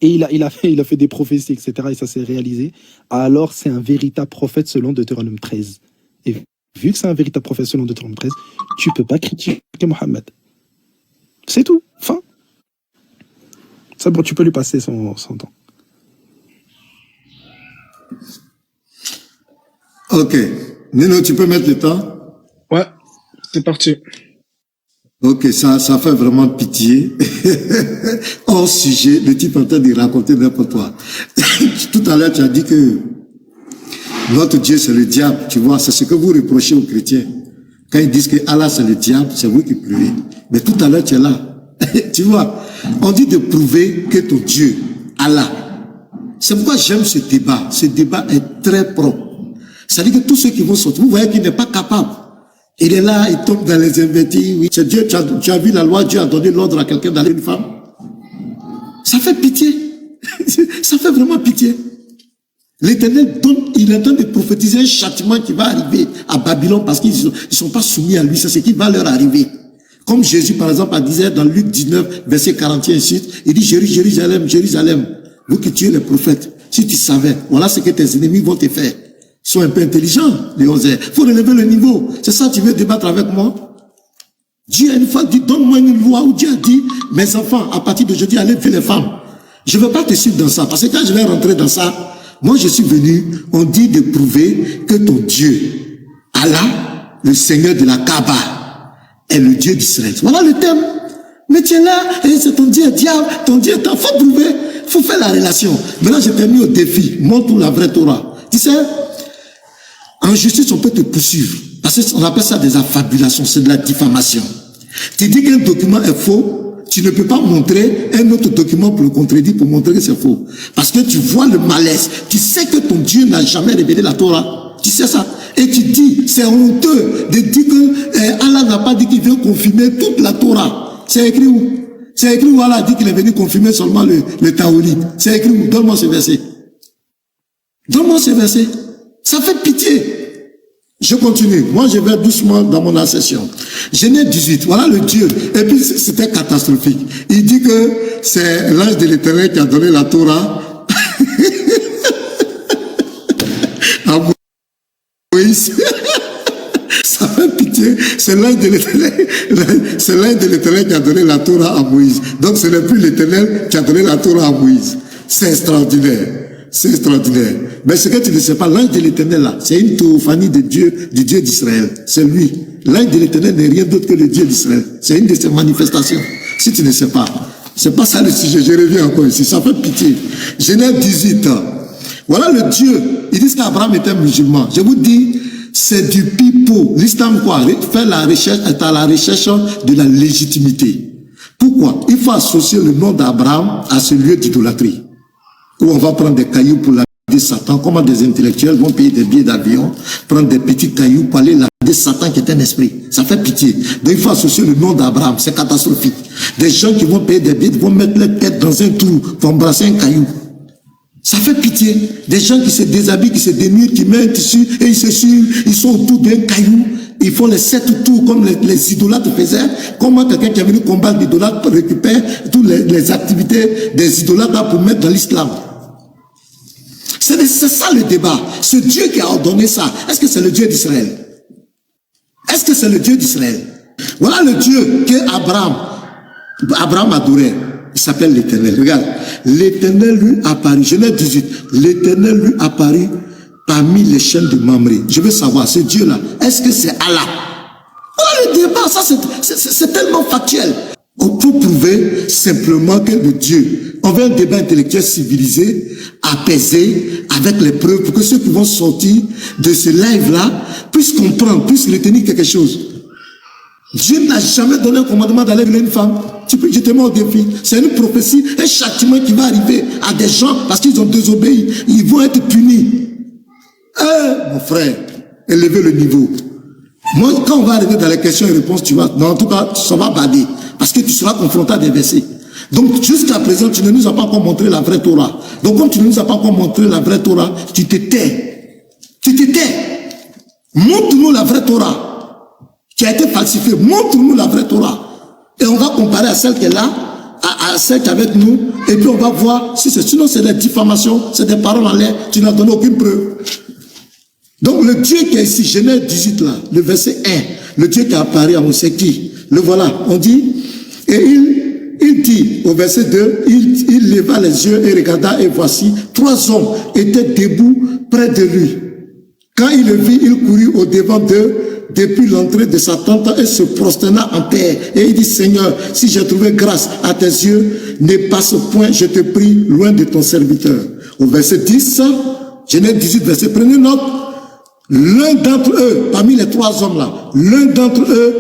et il a fait des prophéties, etc., et ça s'est réalisé, alors c'est un véritable prophète selon Deutéronome 13. Et vu que c'est un véritable prophète selon Deutéronome 13, tu peux pas critiquer Mohammed. C'est tout. Fin. Ça, bon, tu peux lui passer son temps. Ok. Nino, tu peux mettre le temps? Ouais, c'est parti. Ok, ça fait vraiment pitié. Hors sujet, le type est en train de raconter n'importe quoi. Tout à l'heure, tu as dit que notre Dieu, c'est le diable. Tu vois, c'est ce que vous reprochez aux chrétiens. Quand ils disent que Allah, c'est le diable, c'est vous qui pleurez. Mais tout à l'heure, tu es là. Tu vois, on dit de prouver que ton Dieu, Allah. C'est pourquoi j'aime ce débat. Ce débat est très propre. C'est-à-dire que tous ceux qui vont sortir, vous voyez qu'il n'est pas capable. Il est là, il tombe dans les invectives. Oui, c'est Dieu, tu as vu la loi, Dieu a donné l'ordre à quelqu'un d'aller une femme. Ça fait pitié. Ça fait vraiment pitié. L'Éternel il est en train de prophétiser un châtiment qui va arriver à Babylone parce qu'ils ne sont pas soumis à lui. C'est ce qui va leur arriver. Comme Jésus, par exemple, disait dans Luc 19, verset 41 et suite, il dit, Jérusalem, Jérusalem, vous qui tuez les prophètes, si tu savais, voilà ce que tes ennemis vont te faire. Sois un peu intelligent, Léonzé. Faut relever le niveau. C'est ça, tu veux débattre avec moi? Dieu a une fois dit, donne-moi une loi où Dieu a dit, mes enfants, à partir d'aujourd'hui, allez faire les femmes. Je ne veux pas te suivre dans ça, parce que quand je vais rentrer dans ça, moi je suis venu, on dit de prouver que ton Dieu, Allah, le Seigneur de la Kaaba, est le Dieu d'Israël. Voilà le thème. Mais tu es là, et c'est ton Dieu diable, ton Dieu est faut prouver, faut faire la relation. Maintenant, je t'ai mis au défi, montre la vraie Torah. Tu sais, en justice, on peut te poursuivre. Parce qu'on appelle ça des affabulations, c'est de la diffamation. Tu dis qu'un document est faux, tu ne peux pas montrer un autre document pour le contredire, pour montrer que c'est faux. Parce que tu vois le malaise. Tu sais que ton Dieu n'a jamais révélé la Torah. Tu sais ça. Et tu dis, c'est honteux de dire que Allah n'a pas dit qu'il vient confirmer toute la Torah. C'est écrit où? C'est écrit où Allah a dit qu'il est venu confirmer seulement le Taorit. C'est écrit où? Donne-moi ce verset. Donne-moi ce verset. Ça fait pitié. Je continue. Moi, je vais doucement dans mon ascension. Genèse 18. Voilà le Dieu. Et puis, c'était catastrophique. Il dit que c'est l'ange de l'Éternel qui a donné la Torah à Moïse. Ça fait pitié. C'est l'ange de l'Éternel. C'est l'ange de l'Éternel qui a donné la Torah à Moïse. Donc, ce n'est plus l'Éternel qui a donné la Torah à Moïse. C'est extraordinaire. C'est extraordinaire. Mais ce que tu ne sais pas, l'ange de l'Éternel là, c'est une théophanie de Dieu, du Dieu d'Israël. C'est lui. L'ange de l'Éternel n'est rien d'autre que le Dieu d'Israël. C'est une de ses manifestations. Si tu ne sais pas, c'est pas ça le sujet. Je reviens encore ici. Ça fait pitié. Genèse 18. Voilà le Dieu. Ils disent qu'Abraham était musulman. Je vous dis, c'est du pipeau. L'islam quoi? Faire la recherche, est à la recherche de la légitimité. Pourquoi? Il faut associer le nom d'Abraham à ce lieu d'idolâtrie. Où on va prendre des cailloux pour lapider Satan. Comment des intellectuels vont payer des billets d'avion, prendre des petits cailloux pour aller lapider Satan qui est un esprit. Ça fait pitié. Donc il faut associer le nom d'Abraham. C'est catastrophique. Des gens qui vont payer des billets vont mettre leur tête dans un trou pour embrasser un caillou. Ça fait pitié. Des gens qui se déshabillent, qui se dénudent, qui mettent un tissu et ils sont autour d'un caillou. Ils font les 7 tours comme les idolâtres faisaient. Comment quelqu'un qui est venu combattre l'idolâtre récupère toutes les activités des idolâtres pour mettre dans l'islam. C'est ça le débat. Ce Dieu qui a ordonné ça, est-ce que c'est le Dieu d'Israël? Est-ce que c'est le Dieu d'Israël? Voilà le Dieu que Abraham adorait. Il s'appelle l'Éternel. Regarde, l'Éternel lui apparut. Genèse 18. L'Éternel lui apparut parmi les chaînes de Mamré. Je veux savoir, ce Dieu-là, est-ce que c'est Allah? Voilà le débat, ça c'est tellement factuel. On peut prouver simplement que le Dieu, on veut un débat intellectuel civilisé, apaisé, avec les preuves, pour que ceux qui vont sortir de ce live-là puissent comprendre, puissent retenir quelque chose. Dieu n'a jamais donné un commandement d'aller vers une femme. Je te mets au défi. C'est une prophétie, un châtiment qui va arriver à des gens parce qu'ils ont désobéi. Ils vont être punis. Mon frère, élevez le niveau. Moi, quand on va arriver dans les questions et réponses, tu vas, en tout cas, ça va bader. Parce que tu seras confronté à des versets. Donc, jusqu'à présent, tu ne nous as pas encore montré la vraie Torah. Donc, comme tu ne nous as pas encore montré la vraie Torah, tu te tais. Tu te tais. Montre-nous la vraie Torah qui a été falsifiée. Montre-nous la vraie Torah. Et on va comparer à celle qui est là, à celle qui est avec nous, et puis on va voir si c'est, sinon c'est des diffamations, c'est des paroles en l'air, tu n'as donné aucune preuve. Donc le Dieu qui est ici, Genèse 18 là, le verset 1, le Dieu qui a apparu à Moïse, c'est qui? Le voilà, on dit, et il dit au verset 2, il leva les yeux et regarda, et voici, 3 hommes étaient debout près de lui. Quand il le vit, il courut au devant d'eux, depuis l'entrée de sa tente et se prosterna en terre. Et il dit, Seigneur, si j'ai trouvé grâce à tes yeux, ne passe point, je te prie, loin de ton serviteur. Au verset 10, Genèse 18, verset, prenez note, l'un d'entre eux, parmi les 3 hommes là, l'un d'entre eux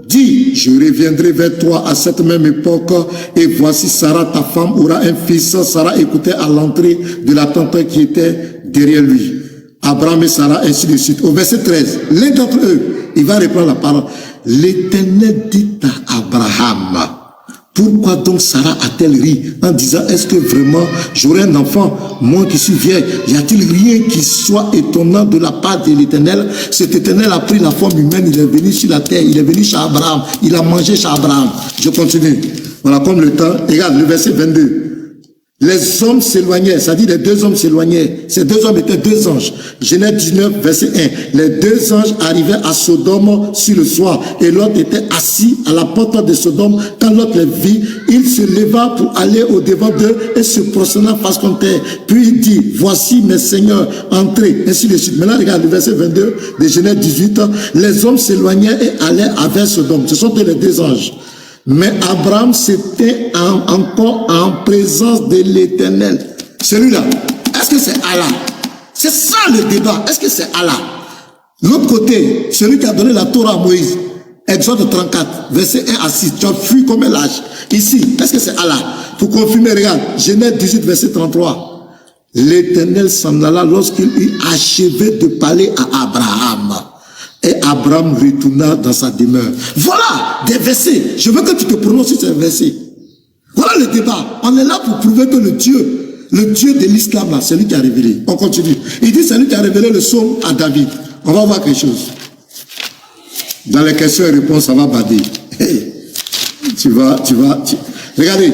dit, je reviendrai vers toi à cette même époque, et voici Sarah, ta femme, aura un fils. Sarah écoutait à l'entrée de la tente qui était derrière lui. Abraham et Sarah, ainsi de suite. Au verset 13, l'un d'entre eux, il va reprendre la parole. L'Éternel dit à Abraham, pourquoi donc Sarah a-t-elle ri en disant, est-ce que vraiment j'aurai un enfant, moi qui suis vieille? Y a-t-il rien qui soit étonnant de la part de l'Éternel? Cet Éternel a pris la forme humaine, il est venu sur la terre, il est venu chez Abraham, il a mangé chez Abraham. Je continue. Voilà, comme le temps. Regarde, le verset 22. Les hommes s'éloignaient, c'est-à-dire les 2 hommes s'éloignaient. Ces 2 hommes étaient 2 anges. Genèse 19, verset 1. Les 2 anges arrivaient à Sodome sur le soir, et l'autre était assis à la porte de Sodome. Quand l'autre les vit, il se leva pour aller au devant d'eux et se prosterna face contre terre. Puis il dit, voici mes seigneurs, entrez, ainsi de suite. Maintenant, regarde le verset 22 de Genèse 18. Les hommes s'éloignaient et allaient vers Sodome. Ce sont les 2 anges. Mais Abraham s'était encore en présence de l'Éternel. Celui-là, est-ce que c'est Allah? C'est ça le débat. Est-ce que c'est Allah? L'autre côté, celui qui a donné la Torah à Moïse, Exode 34, verset 1 à 6, tu as fui comme un lâche. Ici, est-ce que c'est Allah? Pour confirmer, regarde, Genèse 18, verset 33. L'Éternel s'en alla lorsqu'il eut achevé de parler à Abraham. Et Abraham retourna dans sa demeure. Voilà des versets. Je veux que tu te prononces sur ces versets. Voilà le débat. On est là pour prouver que le Dieu de l'islam, là, c'est lui qui a révélé. On continue. Il dit c'est lui qui a révélé le psaume à David. On va voir quelque chose. Dans les questions et réponses, ça va bader. Hey. Regardez.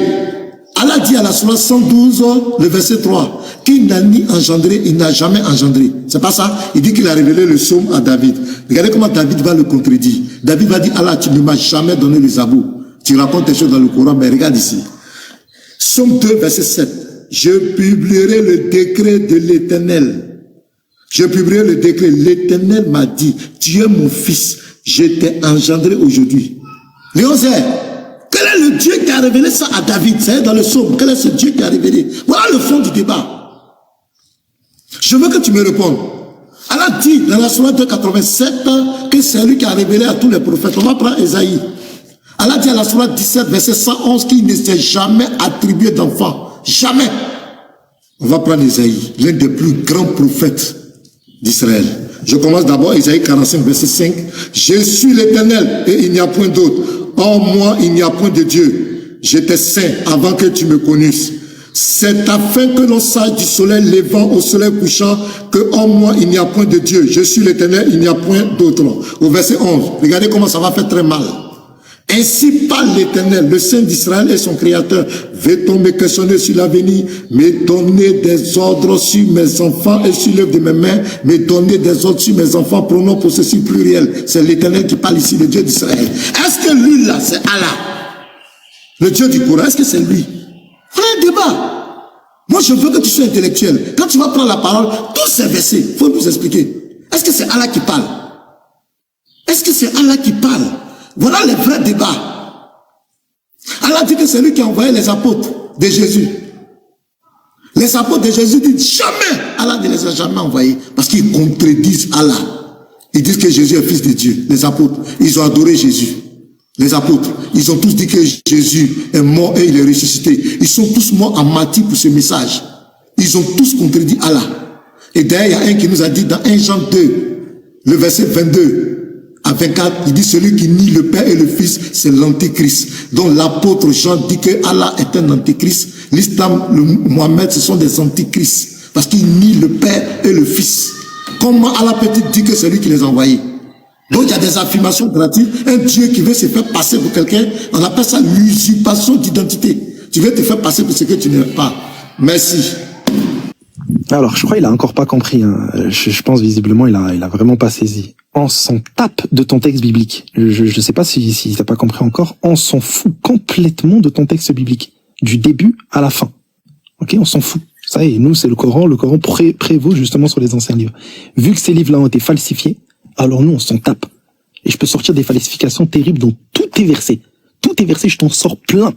Allah dit à la sourate 112, le verset 3, qu'il n'a ni engendré, il n'a jamais engendré. C'est pas ça? Il dit qu'il a révélé le psaume à David. Regardez comment David va le contredire. David va dire, Allah, tu ne m'as jamais donné le zabou. Tu racontes des choses dans le Coran, mais regarde ici. Psaume 2, verset 7. je publierai le décret de l'Éternel. Je publierai le décret. L'Éternel m'a dit, tu es mon fils, je t'ai engendré aujourd'hui. Léon, quel est le Dieu qui a révélé ça à David? C'est dans le psaume. Quel est ce Dieu qui a révélé? Voilà le fond du débat. Je veux que tu me répondes. Allah dit dans la Sourate 87 que c'est lui qui a révélé à tous les prophètes. On va prendre Esaïe. Allah dit à la Sourate 17, verset 111, qu'il ne s'est jamais attribué d'enfant. Jamais. On va prendre Esaïe, l'un des plus grands prophètes d'Israël. Je commence d'abord Esaïe 45, verset 5. Je suis l'Éternel et il n'y a point d'autre. En moi, il n'y a point de Dieu. J'étais saint avant que tu me connusses. C'est afin que l'on sache du soleil levant au soleil couchant que en moi, il n'y a point de Dieu. Je suis l'Éternel, il n'y a point d'autre. Au verset 11, regardez comment ça va faire très mal. Ainsi parle l'Éternel, le Saint d'Israël et son Créateur. Veut-on me questionner sur l'avenir, me donner des ordres sur mes enfants et sur l'œuvre de mes mains, me donner des ordres sur mes enfants, pronom possessif pluriel. C'est l'Éternel qui parle ici, le Dieu d'Israël. Est-ce que lui là, c'est Allah, le Dieu du Coran? Est-ce que c'est lui? Frère, débat. Moi, je veux que tu sois intellectuel. Quand tu vas prendre la parole, tous ces versets, il faut nous expliquer. Est-ce que c'est Allah qui parle? Est-ce que c'est Allah qui parle? Voilà les vrais débats. Allah dit que c'est lui qui a envoyé les apôtres de Jésus. Les apôtres de Jésus disent jamais. Allah ne les a jamais envoyés parce qu'ils contredisent Allah. Ils disent que Jésus est fils de Dieu. Les apôtres, ils ont adoré Jésus. Les apôtres, ils ont tous dit que Jésus est mort et il est ressuscité. Ils sont tous morts en martyr pour ce message. Ils ont tous contredit Allah. Et d'ailleurs, il y a un qui nous a dit dans 1 Jean 2, le verset 22 à 24, il dit celui qui nie le Père et le Fils, c'est l'antéchrist. Donc l'apôtre Jean dit que Allah est un antéchrist. L'islam, le Mohammed, ce sont des antéchrists. Parce qu'ils nient le Père et le Fils. Comment Allah peut-il dire que c'est lui qui les a envoyés? Donc il y a des affirmations gratuites. Un Dieu qui veut se faire passer pour quelqu'un, on appelle ça l'usurpation d'identité. Tu veux te faire passer pour ce que tu n'es pas. Merci. Alors, je crois qu'il a encore pas compris. Hein. Je pense visiblement il a vraiment pas saisi. On s'en tape de ton texte biblique. Je sais pas si t'as pas compris encore. On s'en fout complètement de ton texte biblique, du début à la fin. Ok, on s'en fout. Ça y est, nous c'est le Coran. Le Coran prévaut justement sur les anciens livres. Vu que ces livres-là ont été falsifiés, alors nous on s'en tape. Et je peux sortir des falsifications terribles dont tout est versé. Tout est versé, je t'en sors plein.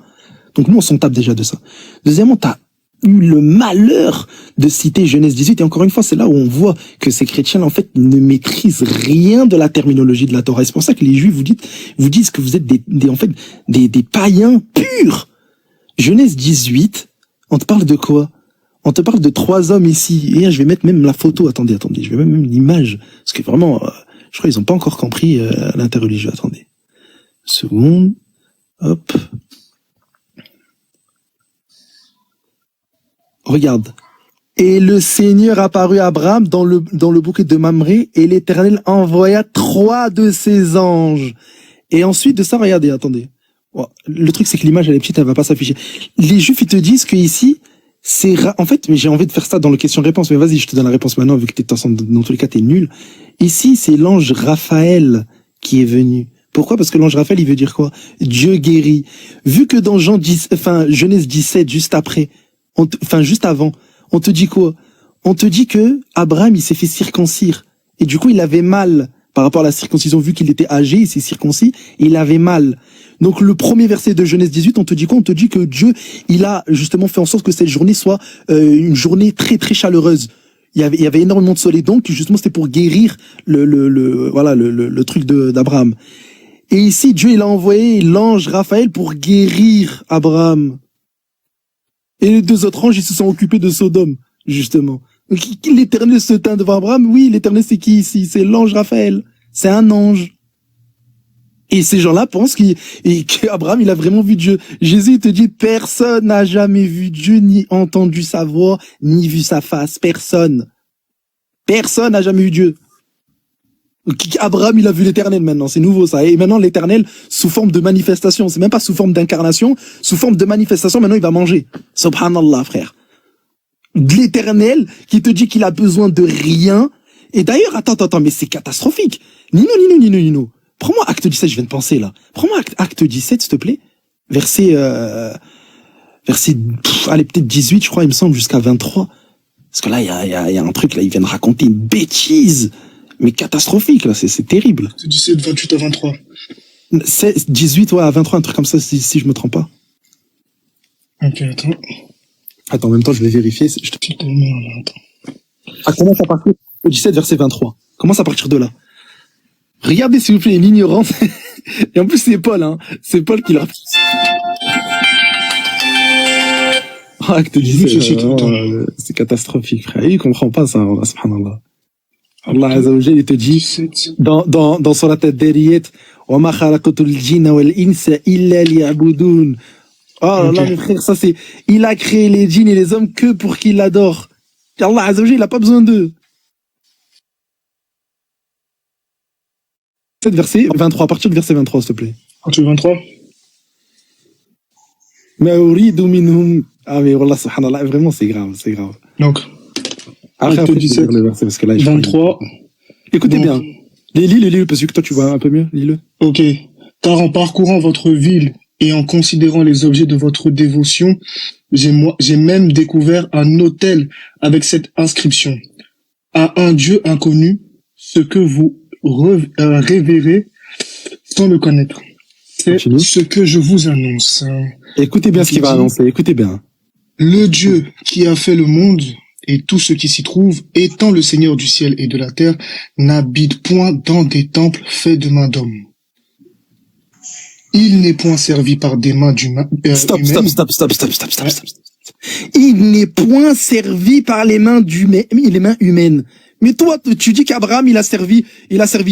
Donc nous on s'en tape déjà de ça. Deuxièmement, t'as eu le malheur de citer Genèse 18, et encore une fois, c'est là où on voit que ces chrétiens, en fait, ne maîtrisent rien de la terminologie de la Torah. Et c'est pour ça que les Juifs vous disent que vous êtes des païens purs. Genèse 18, on te parle de quoi? On te parle de 3 hommes ici. Et je vais mettre même la photo. Attendez, je vais mettre même l'image. Parce que vraiment, je crois qu'ils n'ont pas encore compris l'interreligieux. Attendez. Seconde. Hop. Regarde. Et le Seigneur apparut à Abraham dans le bouquet de Mamré, et l'Éternel envoya 3 de ses anges. Et ensuite de ça, regardez, attendez. Le truc, c'est que l'image, elle est petite, elle va pas s'afficher. Les Juifs, ils te disent que ici, en fait, mais j'ai envie de faire ça dans le question-réponse, mais vas-y, je te donne la réponse maintenant, vu que t'es dans tous les cas, t'es nul. Ici, c'est l'ange Raphaël qui est venu. Pourquoi? Parce que l'ange Raphaël, il veut dire quoi? Dieu guérit. Vu que dans Genèse 17, juste après, juste avant, on te dit quoi? On te dit que Abraham, il s'est fait circoncire. Et du coup, il avait mal par rapport à la circoncision. Vu qu'il était âgé, il s'est circoncis, et il avait mal. Donc, le premier verset de Genèse 18, on te dit quoi? On te dit que Dieu, il a justement fait en sorte que cette journée soit une journée très, très chaleureuse. Il y avait énormément de soleil. Donc, justement, c'était pour guérir le truc d'Abraham. Et ici, Dieu, il a envoyé l'ange Raphaël pour guérir Abraham. Et les 2 autres anges, ils se sont occupés de Sodome, justement. L'Éternel se tint devant Abraham. Oui, l'Éternel, c'est qui ici? C'est l'ange Raphaël. C'est un ange. Et ces gens-là pensent qu'Abraham, il a vraiment vu Dieu. Jésus, il te dit, personne n'a jamais vu Dieu, ni entendu sa voix, ni vu sa face. Personne. Personne n'a jamais vu Dieu. Abraham, il a vu l'Éternel maintenant, c'est nouveau ça. Et maintenant, l'Éternel, sous forme de manifestation, c'est même pas sous forme d'incarnation, sous forme de manifestation, maintenant il va manger. Subhanallah, frère. L'Éternel qui te dit qu'il a besoin de rien. Et d'ailleurs, attends, mais c'est catastrophique. Nino. Prends-moi Acte 17, je viens de penser là. Prends-moi Acte 17, s'il te plaît. Verset verset, allez, peut-être 18, je crois, il me semble, jusqu'à 23. Parce que là, il y a un truc, là, ils viennent raconter une bêtise, mais catastrophique, là, c'est terrible. C'est 17, 28 à 23. 18, ouais, à 23, un truc comme ça, si je me trompe pas. Ok, attends. Attends, en même temps, je vais vérifier. Ah, commence à partir du 17, verset 23. Commence à partir de là. Regardez, s'il vous plaît, l'ignorance. Et en plus, c'est Paul, hein. C'est Paul qui l'a. Acte 17, c'est catastrophique, frère. Il comprend pas ça, Allah, subhanallah. Allah Azza wa Jalla, il te dit, dans Surat Ad-Dariyat, وَمَا خَلَقْتُ الْجِنَّ وَالْإِنسَ إِلَّا لِيَعْبُدُونَ. Oh là là, mes frères, ça c'est, il a créé les djinns et les hommes que pour qu'ils l'adorent. Allah Azza wa Jalla, il a pas besoin d'eux. Verset 23, à partir du verset 23, s'il te plaît. Partir 23. Ma uridu minhum. Ah mais wallah, subhanallah, vraiment c'est grave, c'est grave. Donc, après, acte 17, le verset, parce que là, 23. Écoutez donc, bien. Lis-le, parce que toi tu vois un peu mieux, lis-le. Ok. Car en parcourant votre ville et en considérant les objets de votre dévotion, j'ai même découvert un autel avec cette inscription. À un Dieu inconnu, ce que vous révérez sans le connaître. C'est ce que je vous annonce. Écoutez bien ce qu'il va annoncer, écoutez bien. Le Dieu qui a fait le monde et tout ce qui s'y trouve, étant le Seigneur du ciel et de la terre, n'habite point dans des temples faits de mains d'hommes. Il n'est point servi par des mains humaines. Stop. Il n'est point servi par les mains humaines. Mais toi, tu dis qu'Abraham, il a servi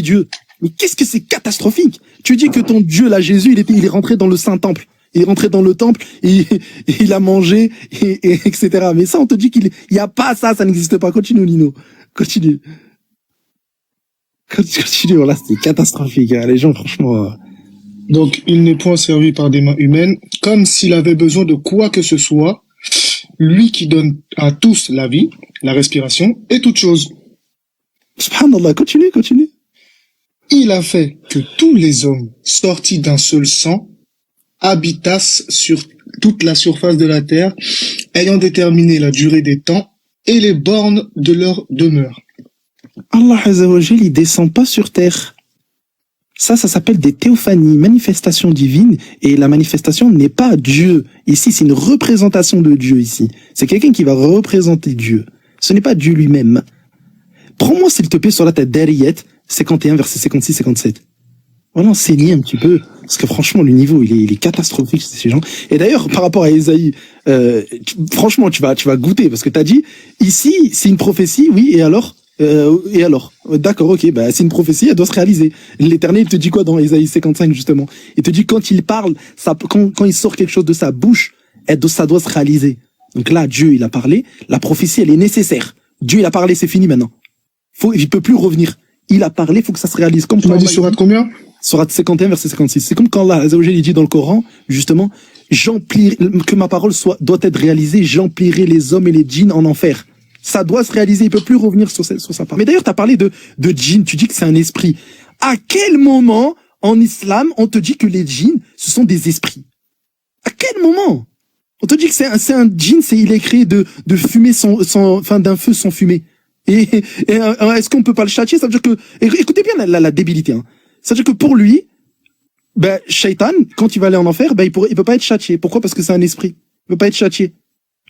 Dieu. Mais qu'est-ce que c'est catastrophique? Tu dis que ton Dieu, là, Jésus, il est rentré dans le Saint-Temple. Il est rentré dans le temple, et il a mangé, etc. Mais ça, on te dit qu'il y a pas ça n'existe pas. Continue, Nino. Continue, voilà, c'est catastrophique, hein. Les gens, franchement. Donc, il n'est point servi par des mains humaines, comme s'il avait besoin de quoi que ce soit, lui qui donne à tous la vie, la respiration et toute chose. Subhanallah, continue. Il a fait que tous les hommes sortis d'un seul sang habitassent sur toute la surface de la terre, ayant déterminé la durée des temps et les bornes de leur demeure. Allah Azza wa Jalla, il descend pas sur terre. Ça s'appelle des théophanies, manifestations divines, et la manifestation n'est pas Dieu. Ici, c'est une représentation de Dieu, ici. C'est quelqu'un qui va représenter Dieu. Ce n'est pas Dieu lui-même. Prends-moi, s'il te plaît, sur la tête d'Ariyat, 51, verset 56, 57. Voilà, enseigner un petit peu. Parce que franchement, le niveau, il est catastrophique, ces gens. Et d'ailleurs, par rapport à Ésaïe, franchement, tu vas goûter, parce que t'as dit, ici, c'est une prophétie, oui, et alors? D'accord, ok, bah, c'est une prophétie, elle doit se réaliser. L'Éternel, il te dit quoi dans Ésaïe 55, justement? Il te dit, quand il parle, quand il sort quelque chose de sa bouche, ça doit se réaliser. Donc là, Dieu, il a parlé, la prophétie, elle est nécessaire. Dieu, il a parlé, c'est fini maintenant. Il peut plus revenir. Il a parlé, faut que ça se réalise. Comme tu m'as dit surat combien? Surat 51, verset 56. C'est comme quand Allah Azza wa Jalla, il dit dans le Coran, justement, que ma parole doit être réalisée, j'emplirai les hommes et les djinns en enfer. Ça doit se réaliser, il peut plus revenir sur sa part. Mais d'ailleurs, tu as parlé de djinn, tu dis que c'est un esprit. À quel moment, en islam, on te dit que les djinns, ce sont des esprits? À quel moment? On te dit que c'est un djinn, il est créé de fumée d'un feu sans fumée. Et est-ce qu'on peut pas le châtier? Ça veut dire que, écoutez bien la débilité, hein. Ça veut dire que pour lui, ben, Shaitan, quand il va aller en enfer, ben, il peut pas être châtié. Pourquoi? Parce que c'est un esprit. Il peut pas être châtié.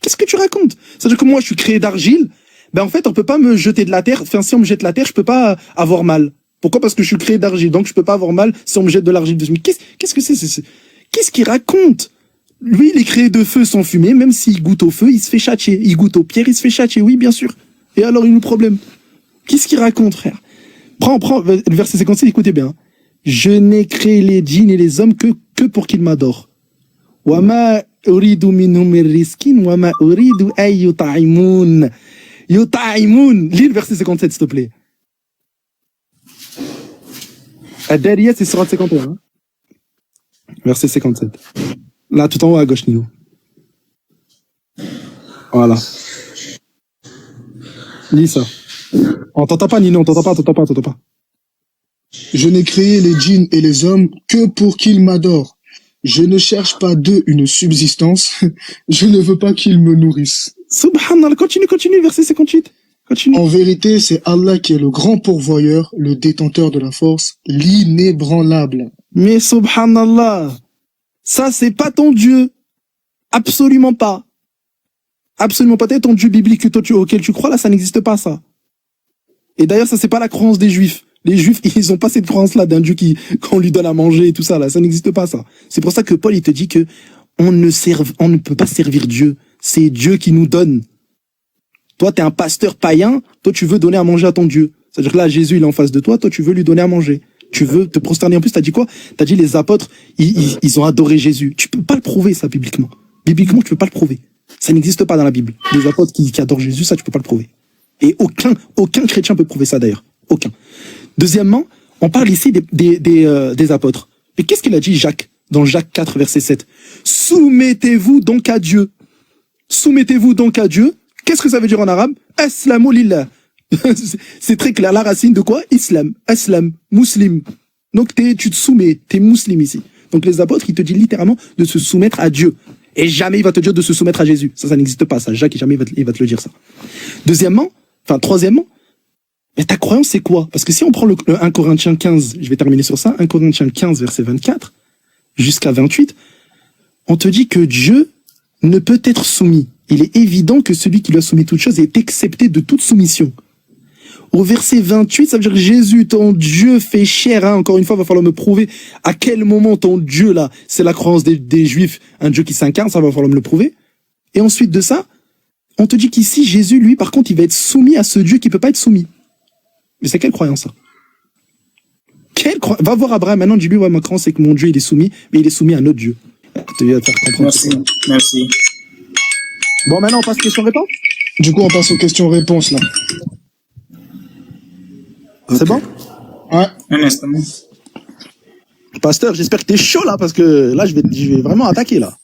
Qu'est-ce que tu racontes? Ça veut dire que moi, je suis créé d'argile. Ben, en fait, on peut pas me jeter de la terre. Enfin, si on me jette de la terre, je peux pas avoir mal. Pourquoi? Parce que je suis créé d'argile. Donc, je peux pas avoir mal si on me jette de l'argile dessus. Mais qu'est-ce que c'est? Qu'est-ce qu'il raconte? Lui, il est créé de feu sans fumée. Même s'il goûte au feu, il se fait châtier. Il goûte aux pierres, il se fait châtier. Oui, bien sûr. Et alors, il nous problème. Qu'est-ce qu'il raconte, frère? Prends, le verset 56, écoutez bien. Je n'ai créé les djinns et les hommes que pour qu'ils m'adorent. Wama uridu minhum rizqin wama uridu ay yut'imun. Yut'imun. Lis le verset 57, s'il te plaît. Ad-Dariyat, c'est sur 51. Hein? Verset 57. Là, tout en haut à gauche, Nino. Voilà. Lis ça. On t'entend pas, Nino, on t'entend pas. Je n'ai créé les djinns et les hommes que pour qu'ils m'adorent. Je ne cherche pas d'eux une subsistance. Je ne veux pas qu'ils me nourrissent. Subhanallah, continue, verset 58. Continue. En vérité, c'est Allah qui est le grand pourvoyeur, le détenteur de la force, l'inébranlable. Mais subhanallah, ça c'est pas ton Dieu. Absolument pas. Absolument pas. Ton Dieu biblique que toi, auquel tu crois, là, ça n'existe pas, ça. Et d'ailleurs, ça c'est pas la croyance des Juifs. Les Juifs, ils ont pas cette croyance-là d'un Dieu qu'on lui donne à manger et tout ça, là. Ça n'existe pas, ça. C'est pour ça que Paul, il te dit que on ne peut pas servir Dieu. C'est Dieu qui nous donne. Toi, t'es un pasteur païen, toi, tu veux donner à manger à ton Dieu. C'est-à-dire que là, Jésus, il est en face de toi, toi, tu veux lui donner à manger. Tu veux te prosterner. En plus, t'as dit quoi? T'as dit les apôtres, ils ont adoré Jésus. Tu peux pas le prouver, ça, bibliquement. Bibliquement, tu peux pas le prouver. Ça n'existe pas dans la Bible. Les apôtres qui adorent Jésus, ça, tu peux pas le prouver. Et aucun chrétien peut prouver ça, d'ailleurs. Aucun. Deuxièmement, on parle ici des apôtres. Mais qu'est-ce qu'il a dit, Jacques, dans Jacques 4, verset 7? Soumettez-vous donc à Dieu. Soumettez-vous donc à Dieu. Qu'est-ce que ça veut dire en arabe? Aslamu lillah. C'est très clair. La racine de quoi? Islam. Aslam. Muslim. Donc tu te soumets. T'es musulman ici. Donc les apôtres, ils te disent littéralement de se soumettre à Dieu. Et jamais il va te dire de se soumettre à Jésus. Ça n'existe pas, ça. Jacques, jamais il va te le dire, ça. Troisièmement, mais ta croyance, c'est quoi? Parce que si on prend le 1 Corinthiens 15, je vais terminer sur ça, 1 Corinthiens 15, verset 24, jusqu'à 28, on te dit que Dieu ne peut être soumis. Il est évident que celui qui lui a soumis toute chose est excepté de toute soumission. Au verset 28, ça veut dire que Jésus, ton Dieu fait chair, hein. Encore une fois, il va falloir me prouver à quel moment ton Dieu, là, c'est la croyance des Juifs, un Dieu qui s'incarne, ça va falloir me le prouver. Et ensuite de ça, on te dit qu'ici, Jésus, lui, par contre, il va être soumis à ce Dieu qui peut pas être soumis. Mais c'est quelle croyance, ça? Va voir Abraham, maintenant, dis-lui, ouais, ma croyance, c'est que mon Dieu, il est soumis, mais il est soumis à notre Dieu. Merci. Bon, maintenant, on passe question-réponse? Du coup, on passe aux questions-réponses, là. C'est bon? Ouais. Un instant. Pasteur, j'espère que t'es chaud, là, parce que là, je vais vraiment attaquer, là.